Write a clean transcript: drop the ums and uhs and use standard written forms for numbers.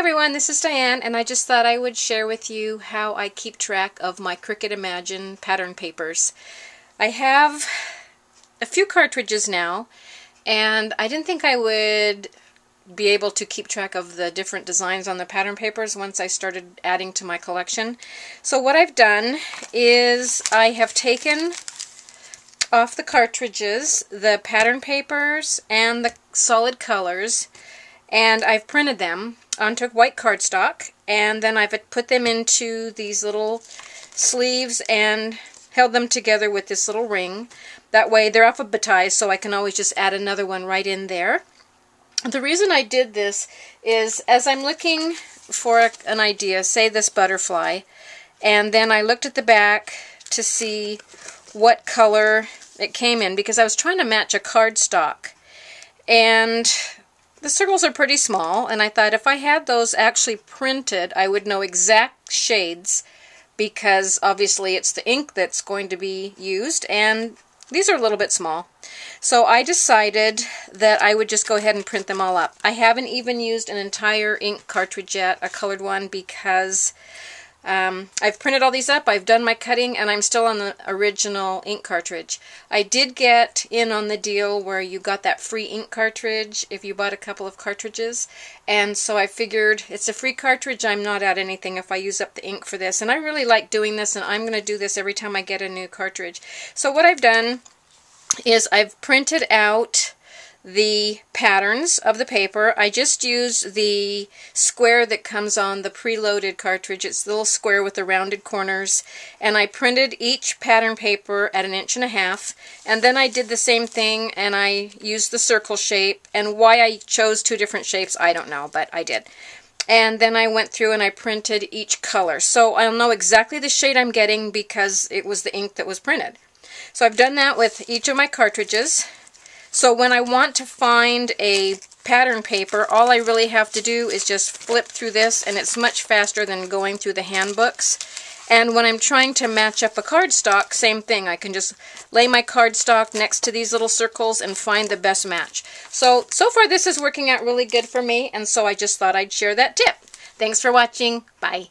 everyone, this is Diane, and I just thought I would share with you how I keep track of my Cricut Imagine pattern papers. I have a few cartridges now, and I didn't think I would be able to keep track of the different designs on the pattern papers once I started adding to my collection. So what I've done is I have taken off the cartridges the pattern papers and the solid colors, and I've printed them onto white cardstock, and then I've put them into these little sleeves and held them together with this little ring. That way they're alphabetized, so I can always just add another one right in there. The reason I did this is as I'm looking for an idea, say this butterfly, and then I looked at the back to see what color it came in, because I was trying to match a cardstock, and the circles are pretty small, and I thought if I had those actually printed, I would know exact shades, because obviously it's the ink that's going to be used, and these are a little bit small. So I decided that I would just go ahead and print them all up. I haven't even used an entire ink cartridge yet, a colored one, because I've printed all these up, I've done my cutting, and I'm still on the original ink cartridge. I did get in on the deal where you got that free ink cartridge if you bought a couple of cartridges, and so I figured it's a free cartridge, I'm not out anything if I use up the ink for this, and I really like doing this, and I'm going to do this every time I get a new cartridge. So what I've done is I've printed out the patterns of the paper. I just used the square that comes on the preloaded cartridge. It's the little square with the rounded corners, and I printed each pattern paper at 1.5 inches, and then I did the same thing and I used the circle shape, and why I chose two different shapes I don't know, but I did. And then I went through and I printed each color, so I'll know exactly the shade I'm getting because it was the ink that was printed. So I've done that with each of my cartridges. So when I want to find a pattern paper, all I really have to do is just flip through this, and it's much faster than going through the handbooks. And when I'm trying to match up a cardstock, same thing. I can just lay my cardstock next to these little circles and find the best match. So far this is working out really good for me, and so I just thought I'd share that tip. Thanks for watching. Bye.